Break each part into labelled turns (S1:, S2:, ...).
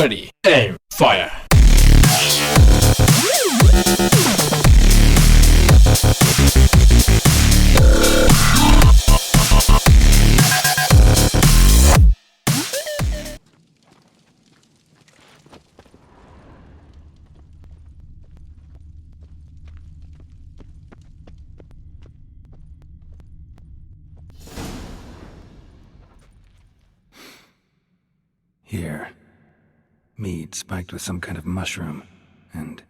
S1: Ready, aim, fire.
S2: Here. Mead spiked with some kind of mushroom. And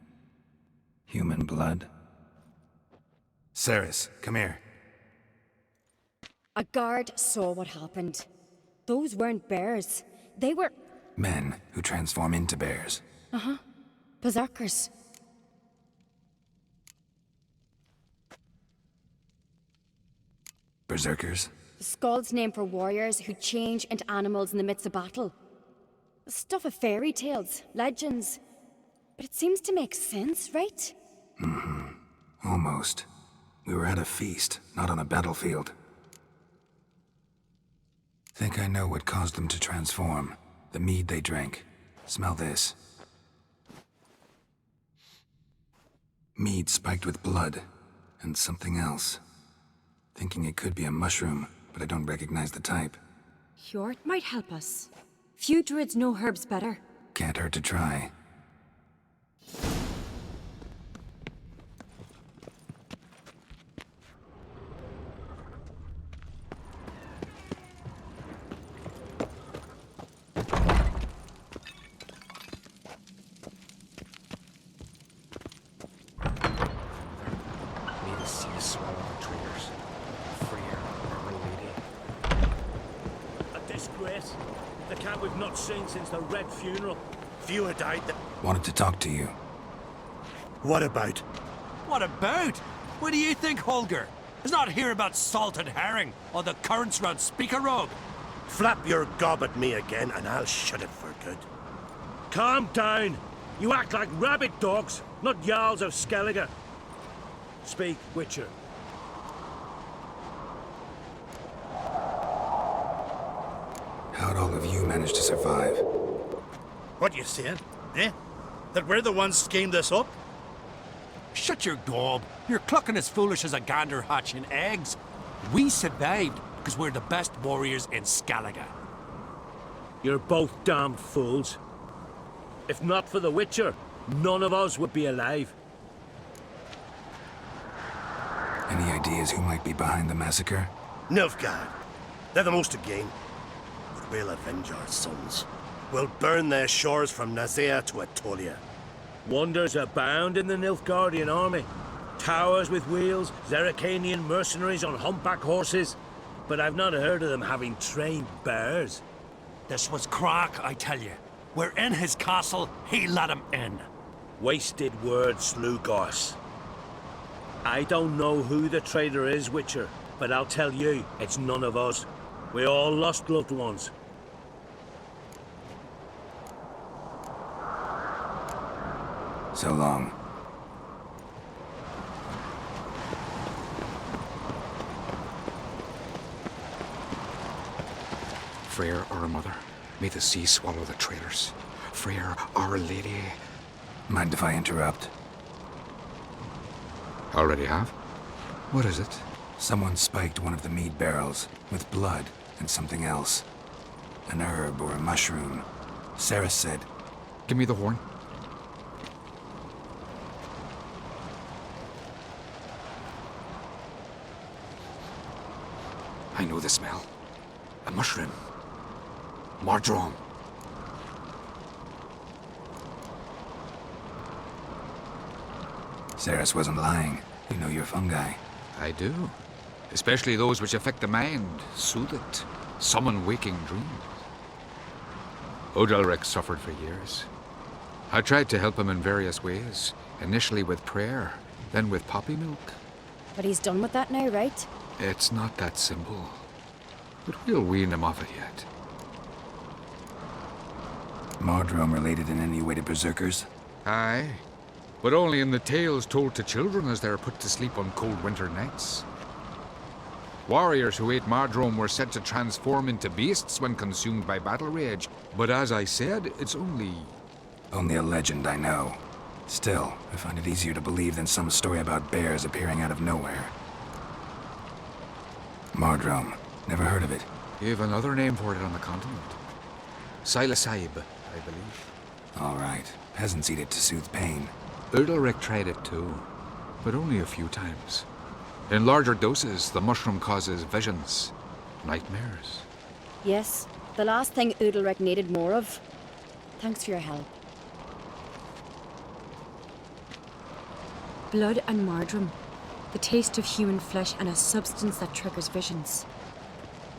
S2: human blood. Ceres, come here.
S3: A guard saw what happened. Those weren't bears. They were...
S2: Men who transform into bears.
S3: Uh-huh. Berserkers.
S2: Berserkers?
S3: The Skald's name for warriors who change into animals in the midst of battle. The stuff of fairy tales, legends. But it seems to make sense, right?
S2: Mm-hmm. Almost. We were at a feast, not on a battlefield. Think I know what caused them to transform. The mead they drank. Smell this. Mead spiked with blood. And something else. Thinking it could be a mushroom, but I don't recognize the type.
S4: Hjort might help us. Few druids know herbs better.
S2: Can't hurt to try.
S5: The cat we've not seen since the Red funeral. Few had died.
S2: Wanted to talk to you.
S5: What about?
S6: What about? What do you think, Holger? Is not here about salted herring or the currents round Speaker Road.
S5: Flap your gob at me again and I'll shut it for good. Calm down. You act like rabid dogs, not Jarls of Skellige. Speak, Witcher.
S2: How'd all of you manage to survive?
S7: What you saying? Eh? That we're the ones schemed this up?
S6: Shut your gob. You're clucking as foolish as a gander hatching eggs. We survived because we're the best warriors in Skellige.
S5: You're both damned fools. If not for the Witcher, none of us would be alive.
S2: Any ideas who might be behind the massacre?
S5: Nilfgaard. They're the most to gain. But we'll avenge our sons. We'll burn their shores from Nazea to Atolia. Wonders abound in the Nilfgaardian army. Towers with wheels, Zerrikanian mercenaries on humpback horses. But I've not heard of them having trained bears.
S6: This was crack, I tell you. We're in his castle, he let him in.
S5: Wasted words, Slugos. I don't know who the traitor is, Witcher, but I'll tell you, it's none of us. We all lost loved ones.
S2: So long.
S8: Freyr, our mother, may the sea swallow the traitors. Freyr, our lady.
S2: Mind if I interrupt?
S8: Already have? What is it?
S2: Someone spiked one of the mead barrels with blood and something else. An herb or a mushroom. Ceres said.
S8: Give me the horn. I know the smell. A mushroom. Marjoram.
S2: Ceres wasn't lying. You know your fungi.
S8: I do. Especially those which affect the mind, soothe it, summon waking dreams. Odalric suffered for years. I tried to help him in various ways, initially with prayer, then with poppy milk.
S3: But he's done with that now, right?
S8: It's not that simple. But we'll wean him off it yet.
S2: Marjoram related in any way to berserkers?
S8: Aye. But only in the tales told to children as they're put to sleep on cold winter nights. Warriors who ate Mardrome were said to transform into beasts when consumed by battle rage. But as I said, it's only...
S2: Only a legend, I know. Still, I find it easier to believe than some story about bears appearing out of nowhere. Mardrome. Never heard of it.
S8: You have another name for it on the continent. Silasaib, I believe.
S2: All right. Peasants eat it to soothe pain.
S8: Udalric tried it too, but only a few times. In larger doses, the mushroom causes visions, nightmares.
S3: Yes, the last thing Udalric needed more of. Thanks for your help.
S4: Blood and Mardrome. The taste of human flesh and a substance that triggers visions.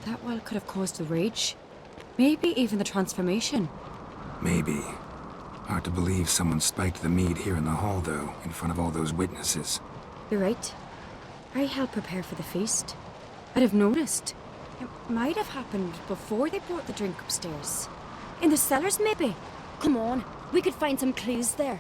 S4: That well could have caused the rage. Maybe even the transformation.
S2: Maybe. Hard to believe someone spiked the mead here in the hall, though, in front of all those witnesses.
S4: You're right. I helped prepare for the feast. I'd have noticed. It might have happened before they brought the drink upstairs. In the cellars, maybe.
S3: Come on, we could find some clues there.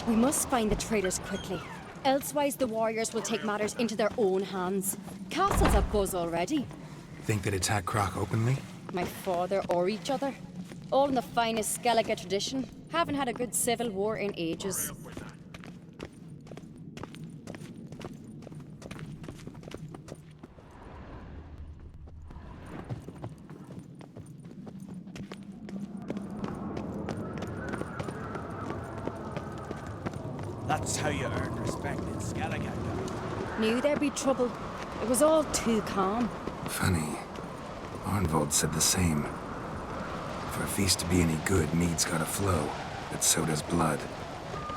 S3: We must find the traitors quickly. Elsewise, the warriors will take matters into their own hands. Castle's a buzz already.
S2: Think they'd attack Croc openly?
S3: My father or each other. All in the finest Skellige tradition. Haven't had a good civil war in ages.
S1: That's how you earn respect in Skellige.
S3: Knew there'd be trouble. It was all too calm.
S2: Funny. Arnvold said the same. For a feast to be any good, mead's gotta flow, but so does blood.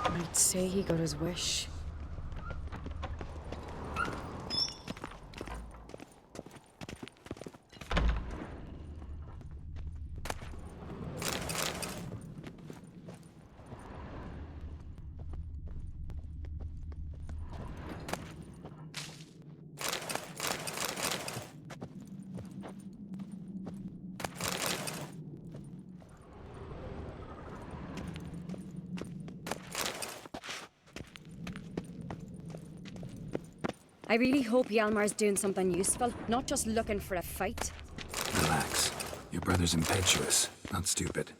S4: I'd say he got his wish.
S3: I really hope Hjalmar's doing something useful, not just looking for a fight.
S2: Relax. Your brother's impetuous, not stupid.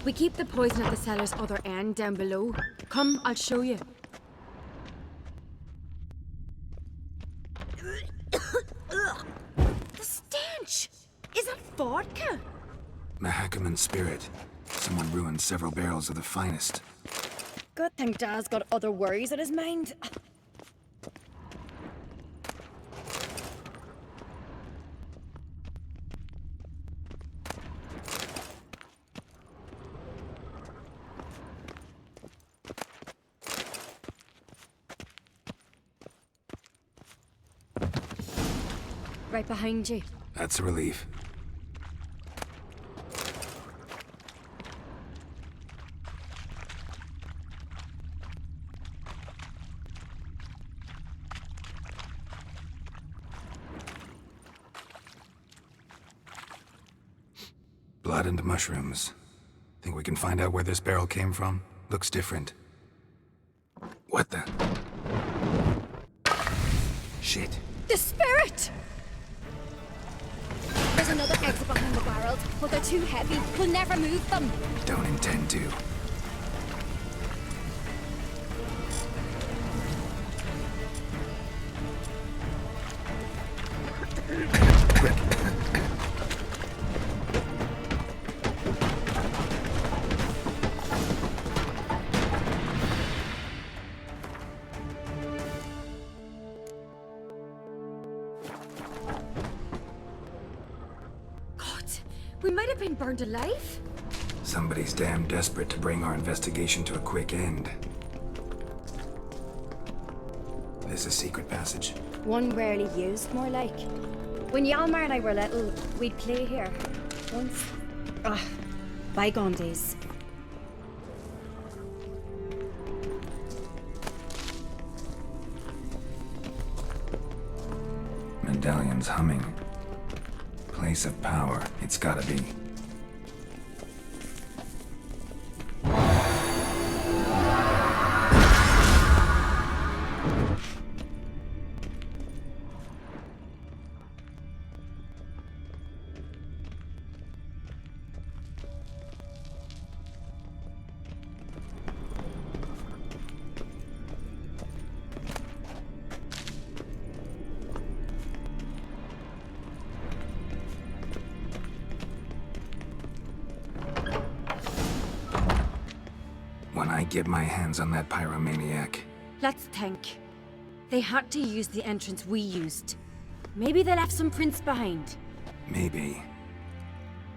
S4: We keep the poison at the cellar's other end down below. Come, I'll show you. The stench! Is that vodka?
S2: Mahakaman spirit. Someone ruined several barrels of the finest.
S3: Good thing Dad's got other worries on his mind. Right behind you.
S2: That's a relief. Blood and mushrooms. Think we can find out where this barrel came from? Looks different. What the? Shit.
S3: The spirit! There's another exit behind the barrels, but they're too heavy. We'll never move them.
S2: Don't intend to.
S4: We might have been burned alive.
S2: Somebody's damn desperate to bring our investigation to a quick end. There's a secret passage.
S3: One rarely used, more like. When Yalmar and I were little, we'd play here. Once. Bygone days.
S2: Medallion's humming. Place of power, it's gotta be. When I get my hands on that pyromaniac.
S4: Let's think. They had to use the entrance we used. Maybe they left some prints behind.
S2: Maybe.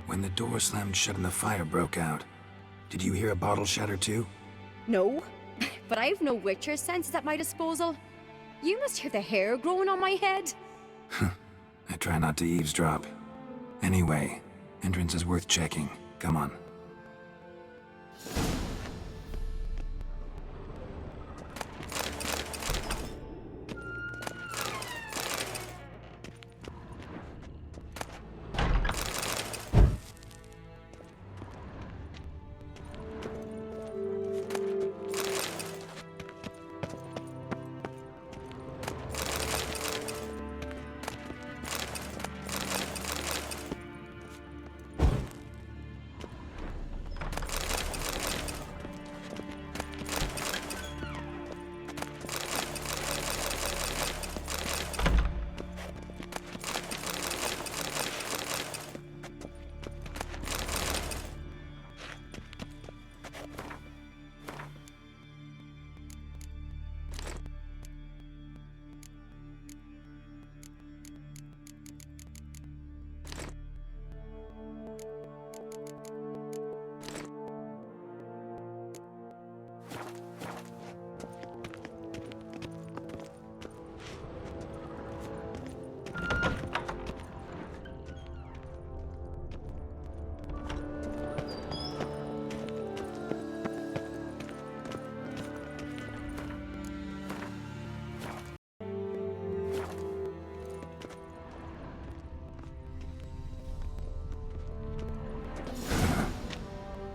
S2: When the door slammed shut and the fire broke out, did you hear a bottle shatter too?
S3: No, but I've no Witcher senses at my disposal. You must hear the hair growing on my head.
S2: I try not to eavesdrop. Anyway, entrance is worth checking. Come on.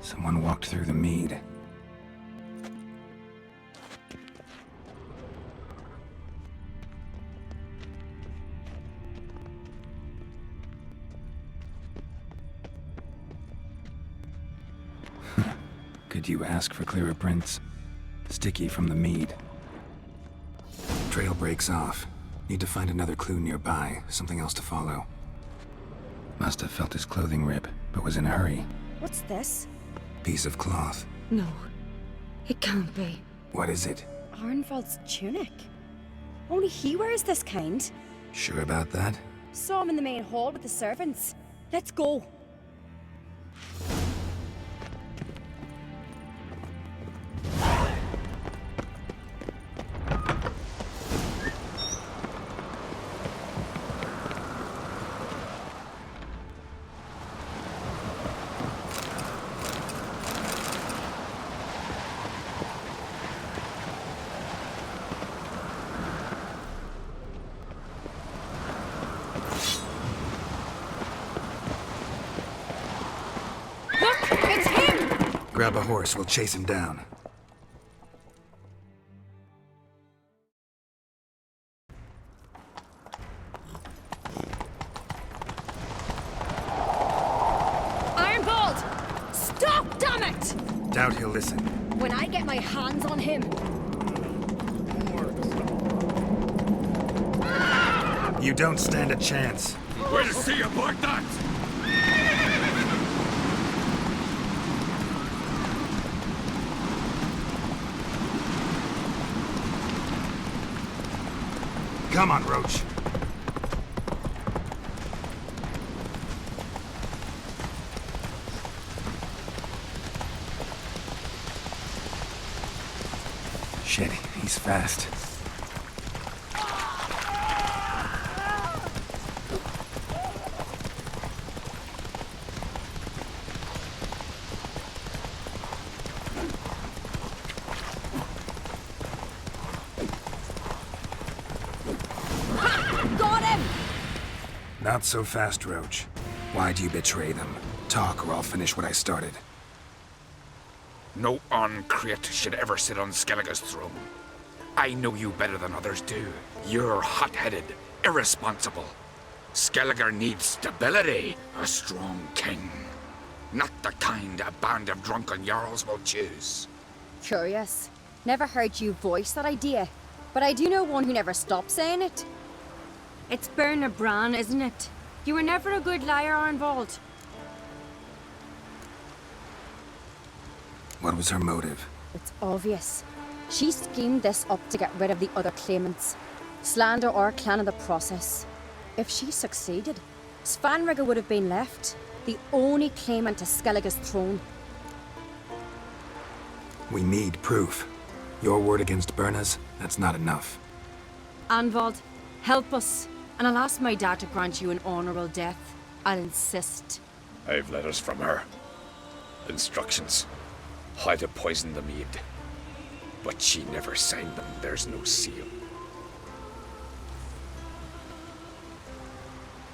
S2: Someone walked through the mead. Could you ask for clearer prints? Sticky from the mead. Trail breaks off. Need to find another clue nearby, something else to follow. Must have felt his clothing rip, but was in a hurry.
S3: What's this?
S2: Piece of cloth.
S4: No, it can't be.
S2: What is it?
S3: Arnvald's tunic. Only he wears this kind.
S2: Sure about that?
S3: Saw him in the main hall with the servants. Let's go.
S2: Grab a horse, we'll chase him down.
S3: Ironbolt! Stop, damn it!
S2: Doubt he'll listen.
S3: When I get my hands on him...
S2: You don't stand a chance.
S8: We'll see about that!
S2: Come on, Roach. Shit, he's fast.
S3: Got him!
S2: Not so fast, Roach. Why do you betray them? Talk, or I'll finish what I started.
S8: No uncreate should ever sit on Skellige's throne. I know you better than others do. You're hot-headed, irresponsible. Skellige needs stability, a strong king. Not the kind a band of drunken jarls will choose.
S3: Curious. Never heard you voice that idea. But I do know one who never stops saying it.
S4: It's Bernard Bran, isn't it? You were never a good liar, Arnvold.
S2: What was her motive?
S3: It's obvious. She schemed this up to get rid of the other claimants. Slander our clan in the process. If she succeeded, Svanrige would have been left, the only claimant to Skellige's throne.
S2: We need proof. Your word against Berna's, that's not enough.
S4: Arnvold, help us, and I'll ask my dad to grant you an honourable death. I'll insist.
S8: I've letters from her. Instructions. How to poison the mead. But she never signed them. There's no seal.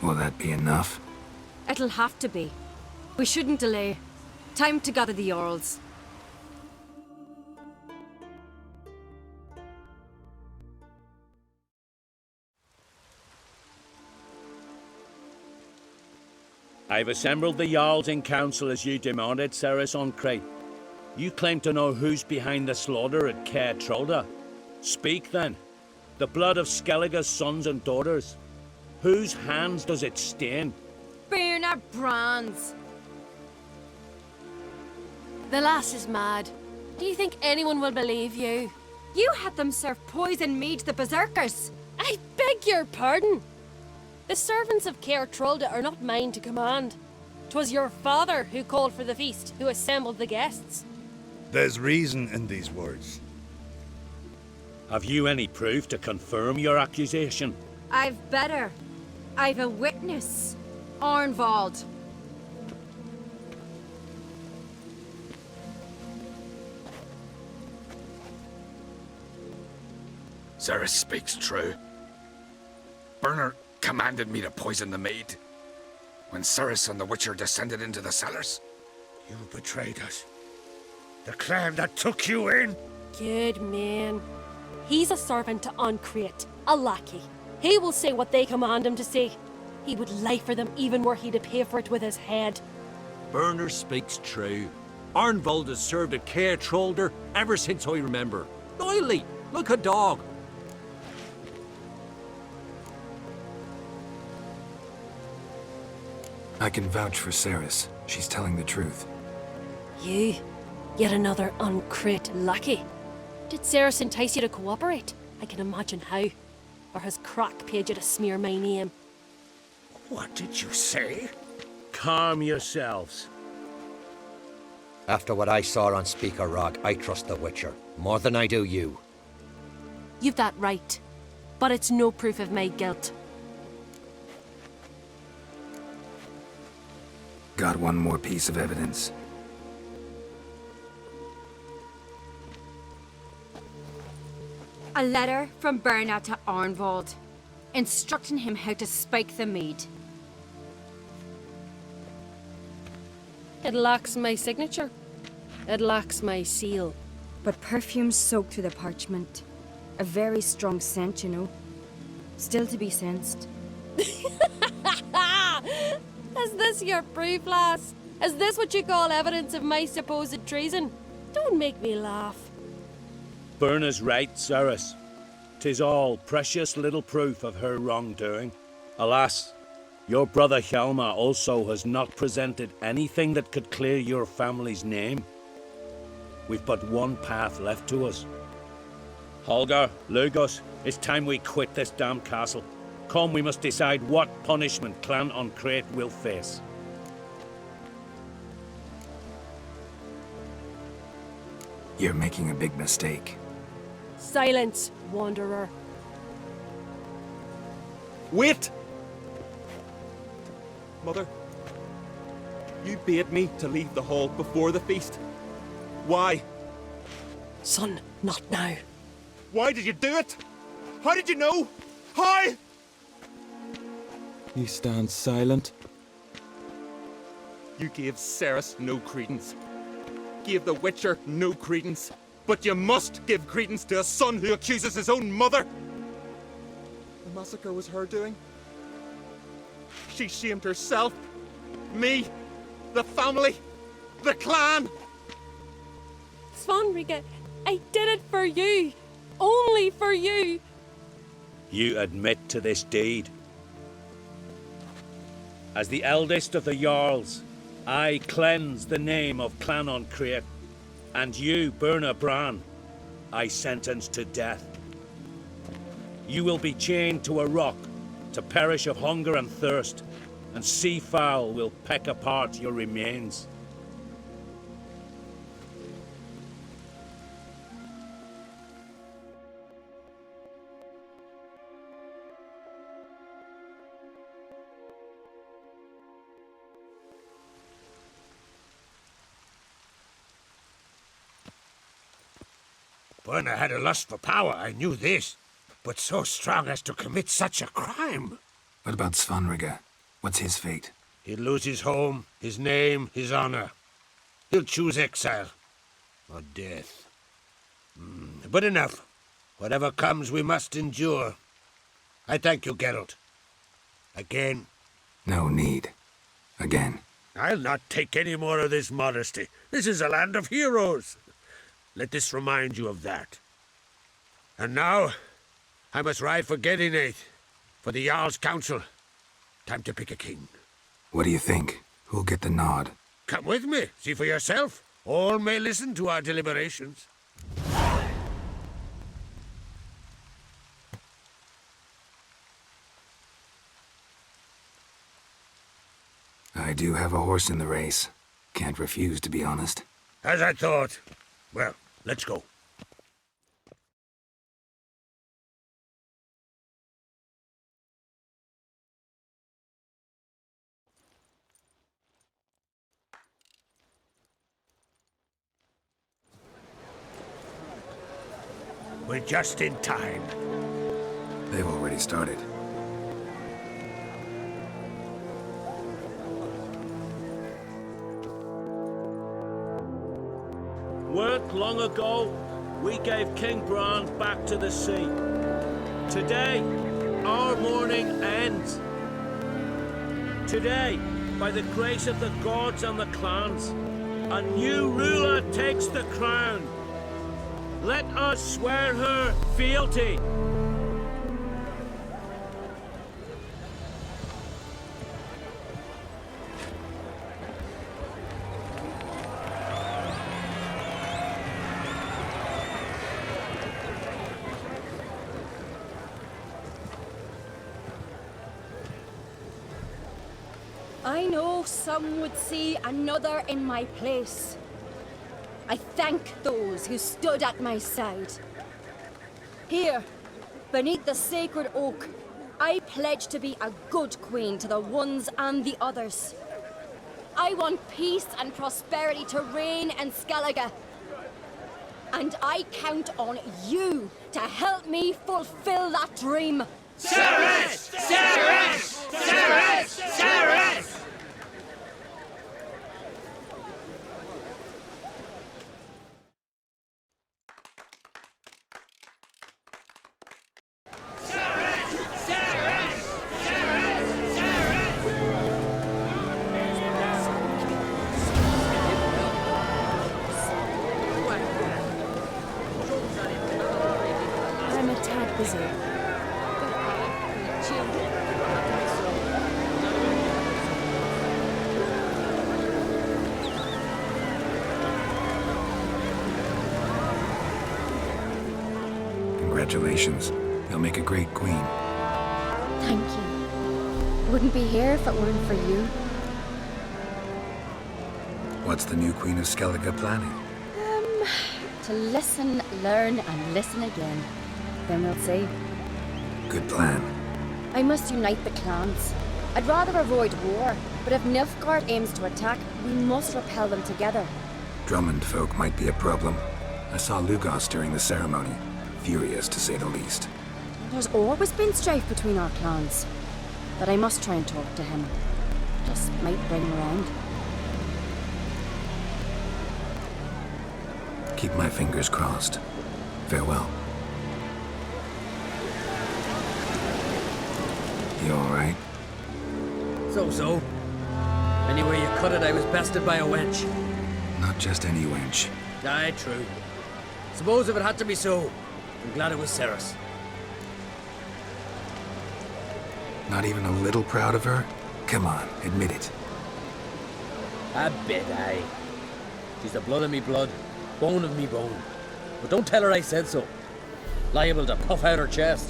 S2: Will that be enough?
S4: It'll have to be. We shouldn't delay. Time to gather the Jarls.
S5: I've assembled the Jarls in council as you demanded, Ceres on Crate. You claim to know who's behind the slaughter at Caer Trolda. Speak then. The blood of Skellige's sons and daughters. Whose hands does it stain?
S4: Bernard Bran's.
S9: The lass is mad. Do you think anyone will believe you?
S4: You had them serve poison mead to the berserkers.
S9: I beg your pardon. The servants of Caer Trolda are not mine to command. 'Twas your father who called for the feast, who assembled the guests.
S7: There's reason in these words.
S5: Have you any proof to confirm your accusation?
S4: I've better. I've a witness. Arnvold.
S8: Ceres speaks true. Bernard commanded me to poison the maid. When Ceres and the Witcher descended into the cellars.
S5: You betrayed us. The clan that took you in?
S9: Good man. He's a servant to Uncreate, a lackey. He will say what they command him to say. He would lie for them even were he to pay for it with his head.
S6: Bernard speaks true. Arnvold has served at Caer Trolder ever since I remember. Loyally, like a dog.
S2: I can vouch for Ceres. She's telling the truth.
S9: You? Yet another Uncreate lackey? Did Ceres entice you to cooperate? I can imagine how. Or has Crack paid you to smear my name?
S5: What did you say? Calm yourselves.
S10: After what I saw on Speaker Rock, I trust the Witcher. More than I do you.
S9: You've that right. But it's no proof of my guilt.
S2: Got one more piece of evidence.
S4: A letter from Bernard to Arnvold, instructing him how to spike the mead.
S9: It lacks my signature. It lacks my seal.
S4: But perfume soaked through the parchment. A very strong scent, you know. Still to be sensed.
S9: Is this your proof, lass? Is this what you call evidence of my supposed treason? Don't make me laugh.
S5: Berna's right, Ceres. 'Tis all precious little proof of her wrongdoing. Alas, your brother Hjalmar also has not presented anything that could clear your family's name. We've but one path left to us. Holger, Lugos, it's time we quit this damn castle. Come, we must decide what punishment Clan Uncrate will face.
S2: You're making a big mistake.
S9: Silence, wanderer.
S11: Wait! Mother, you bade me to leave the hall before the feast. Why?
S9: Son, not now.
S11: Why did you do it? How did you know? How? You stand silent. You gave Ceres no credence. Gave the Witcher no credence. But you must give credence to a son who accuses his own mother. The massacre was her doing. She shamed herself, me, the family, the clan.
S9: Svanrige, I did it for you. Only for you.
S5: You admit to this deed. As the eldest of the Jarls, I cleanse the name of Clan Uncrate, and you, Berna Bran, I sentence to death. You will be chained to a rock to perish of hunger and thirst, and sea fowl will peck apart your remains.
S12: Berna had a lust for power, I knew this. But so strong as to commit such a crime.
S2: What about Svanrige? What's his fate?
S12: He'll lose his home, his name, his honor. He'll choose exile. Or death. But enough. Whatever comes, we must endure. I thank you, Geralt. Again.
S2: No need. Again.
S12: I'll not take any more of this modesty. This is a land of heroes. Let this remind you of that. And now, I must ride for Gedinate, for the Jarl's Council. Time to pick a king.
S2: What do you think? Who'll get the nod?
S12: Come with me, see for yourself. All may listen to our deliberations.
S2: I do have a horse in the race. Can't refuse, to be honest.
S12: As I thought. Well, let's go. We're just in time.
S2: They've already started.
S5: Weren't long ago, we gave King Bran back to the sea. Today, our mourning ends. Today, by the grace of the gods and the clans, a new ruler takes the crown. Let us swear her fealty.
S3: I know some would see another in my place. I thank those who stood at my side. Here, beneath the sacred oak, I pledge to be a good queen to the ones and the others. I want peace and prosperity to reign in Skellige. And I count on you to help me fulfill that dream.
S1: Ceres! Ceres! Ceres! Ceres!
S2: Congratulations. You'll make a great queen.
S3: Thank you. Wouldn't be here if it weren't for you.
S2: What's the new Queen of Skellige planning?
S3: To listen, learn, and listen again. Then we'll see.
S2: Good plan.
S3: I must unite the clans. I'd rather avoid war, but if Nilfgaard aims to attack, we must repel them together.
S2: Drummond folk might be a problem. I saw Lugos during the ceremony. Furious, to say the least.
S3: There's always been strife between our clans. But I must try and talk to him. Just might bring him around.
S2: Keep my fingers crossed. Farewell. You alright?
S13: So. Anyway you cut it, I was bested by a wench.
S2: Not just any wench.
S13: Aye, true. Suppose if it had to be so, I'm glad it was Ceres.
S2: Not even a little proud of her? Come on, admit it.
S13: A bit, aye. She's the blood of me blood, bone of me bone. But don't tell her I said so. Liable to puff out her chest.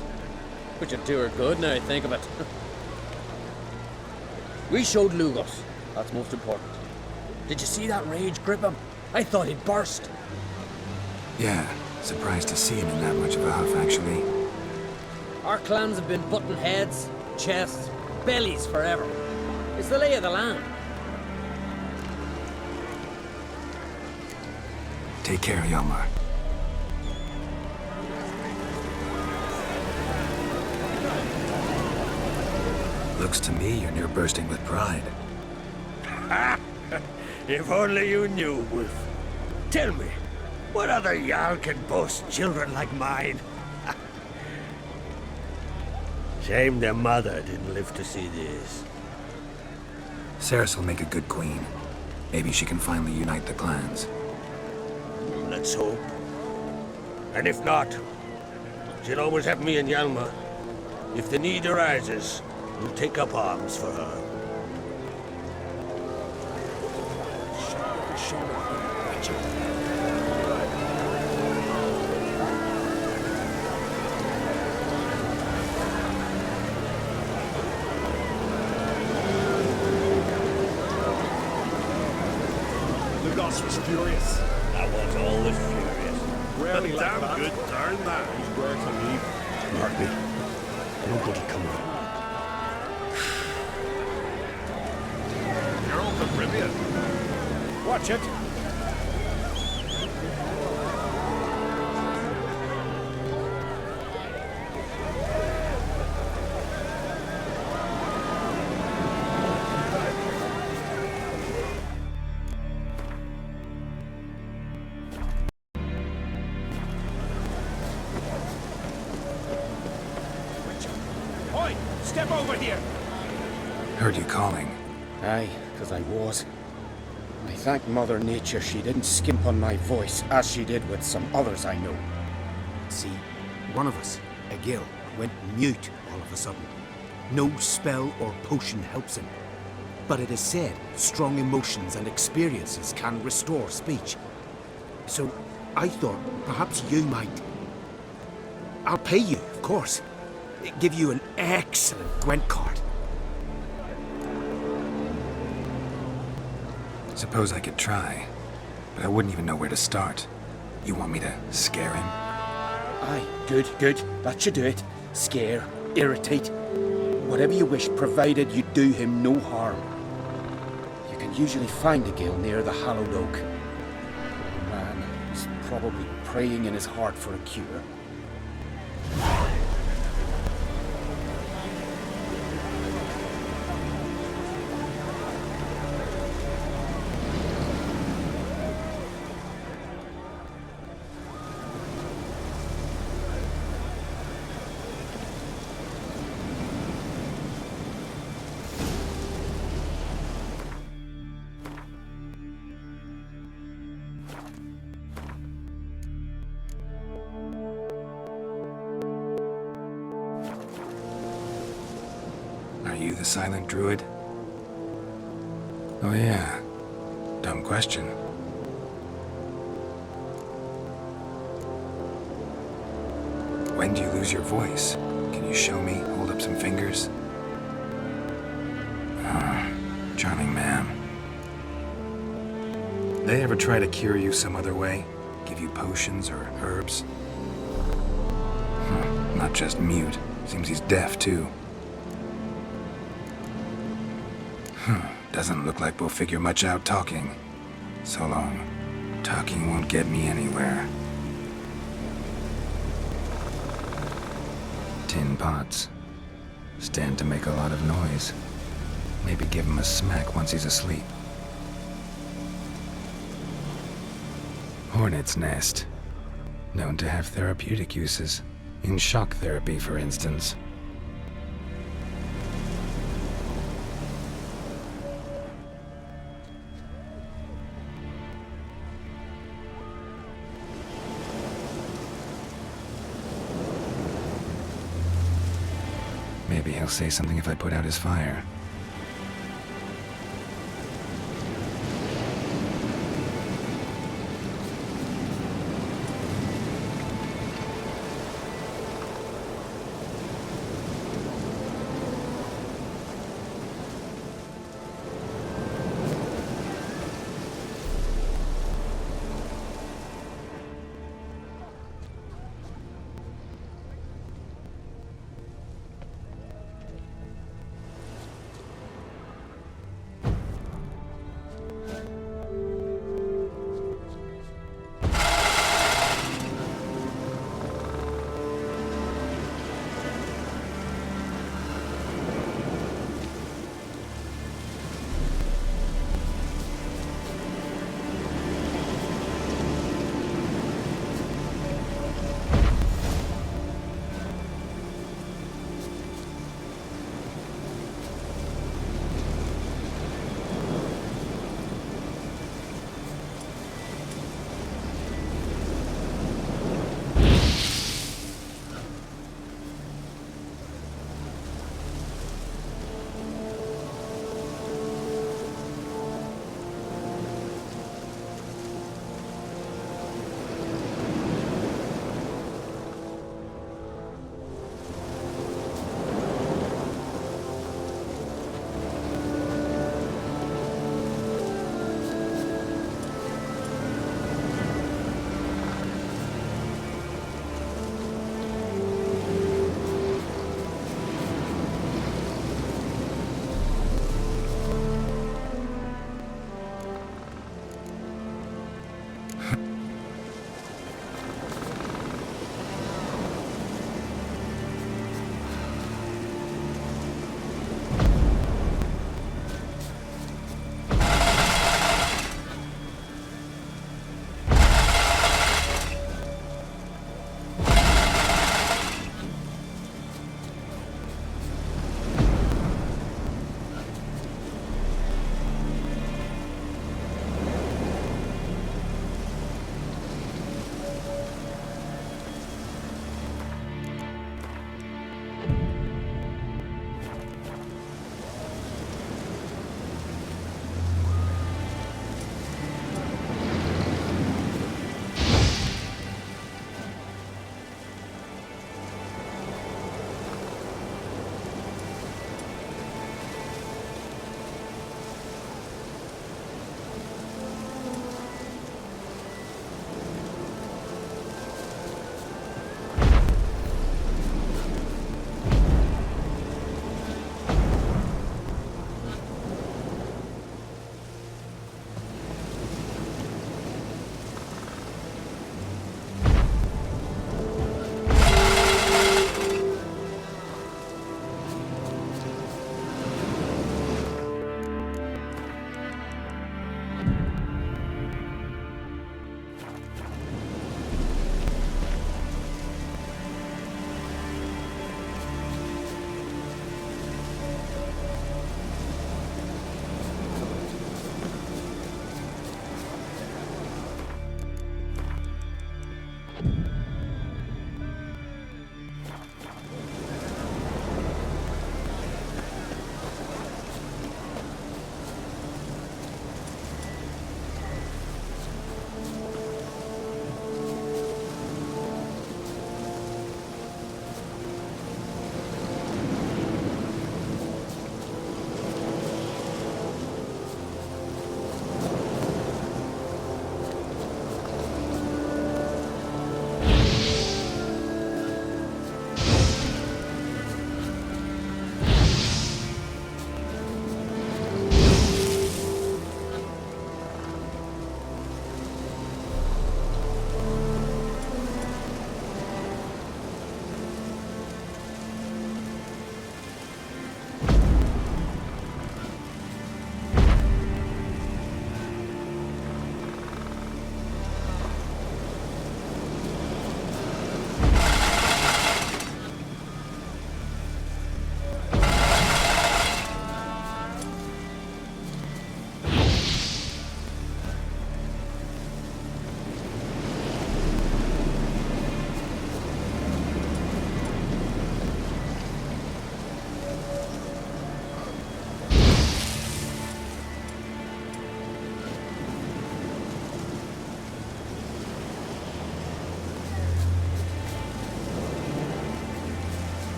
S13: Which would do her good now I think of it. We showed Lugos. That's most important. Did you see that rage grip him? I thought he'd burst.
S2: Yeah, surprised to see him in that much of a huff, actually.
S13: Our clans have been butting heads, chests, bellies forever. It's the lay of the land.
S2: Take care, Hjalmar. Looks to me you're near bursting with pride.
S12: If only you knew, Wolf. Tell me, what other Jarl can boast children like mine? Shame their mother didn't live to see this.
S2: Ceres will make a good queen. Maybe she can finally unite the clans.
S12: Let's hope. And if not, she'll always have me and Hjalmar. If the need arises, we'll take up arms for her.
S14: Lugos was furious.
S12: I was always furious.
S14: Rarely
S7: Damn
S14: like
S7: good, darn that.
S14: He's where to leave.
S12: Mark me. Nobody coming.
S14: You're open, brilliant. Watch it. Oi! Step over here!
S2: Heard you calling.
S8: Aye, 'cause I was. I thank Mother Nature she didn't skimp on my voice, as she did with some others I know.
S6: See, one of us, a gill, went mute all of a sudden. No spell or potion helps him. But it is said strong emotions and experiences can restore speech. So I thought perhaps you might. I'll pay you, of course. Give you an excellent Gwent card.
S2: Suppose I could try, but I wouldn't even know where to start. You want me to scare him?
S8: Aye, good. That should do it. Scare, irritate, whatever you wish, provided you do him no harm. You can usually find a gill near the hallowed oak. The man is probably praying in his heart for a cure.
S2: Are you the silent druid? Oh yeah. Dumb question. When do you lose your voice? Can you show me? Hold up some fingers? Ah, charming man. They ever try to cure you some other way? Give you potions or herbs? Not just mute. Seems he's deaf, too. Doesn't look like we'll figure much out talking. So long. Talking won't get me anywhere. Tin pots. Stand to make a lot of noise. Maybe give him a smack once he's asleep. Hornet's nest. Known to have therapeutic uses. In shock therapy, for instance. Maybe he'll say something if I put out his fire.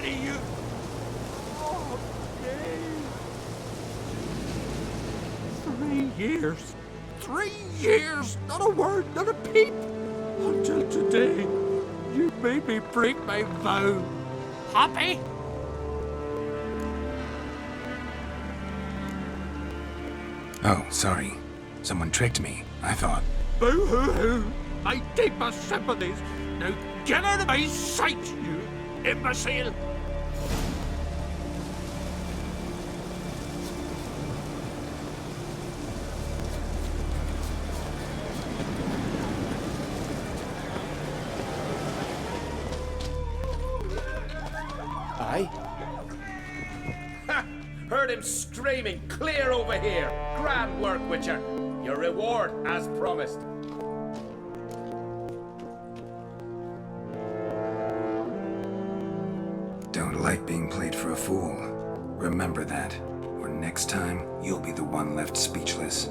S14: already, you... Oh, Dave. 3 years. 3 years! Not a word, not a peep! Until today, you made me break my vow. Happy?
S2: Oh, sorry. Someone tricked me. I thought...
S14: Boo-hoo-hoo! I take my sympathies. Now get out of my sight, you imbecile!
S13: Aye? Ha! Heard him screaming, clear over here! Grand work, Witcher! Your reward, as promised.
S2: Don't like being played for a fool. Remember that, or next time, you'll be the one left speechless.